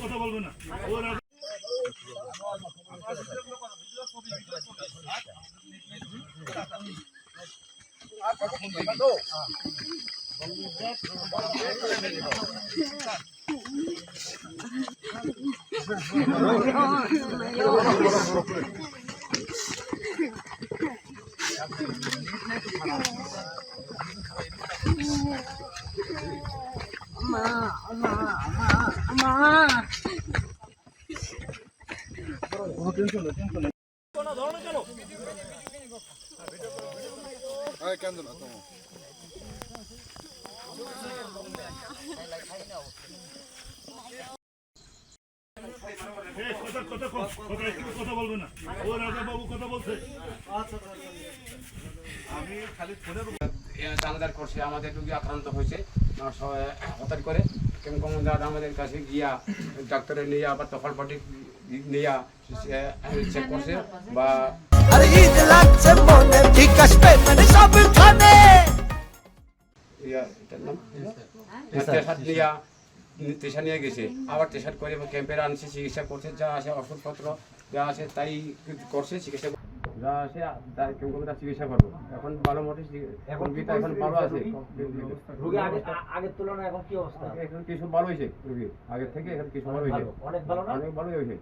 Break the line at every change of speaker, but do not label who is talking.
কথা বলবে না কথা বলবে না ও রাজা বাবু কথা বলছে আমি খালি ফোনের
দানাদার করছে আমাদের রোগী আক্রান্ত হয়েছে হঠাৎ করে কেমন কমদার আমাদের কাছে গিয়া ডাক্তারে নিয়ে আবার তখন পাটি নিয়ে চেক করছে বা টেশা নিয়ে গেছে আবার টেশার করে ক্যাম্পের আনছে চিকিৎসা করছে যা আছে ওষুধপত্র যা আছে তাই করছে চিকিৎসা যা আছে তার চিকিৎসা করবো এখন ভালো মোটে এখন ভালো আছে
আগের তুলনায় এখন কি অবস্থা?
এখন কিছু ভালো হয়েছে রোগী আগের থেকে এখন কিছু ভালো হয়েছে অনেক ভালো হয়েছে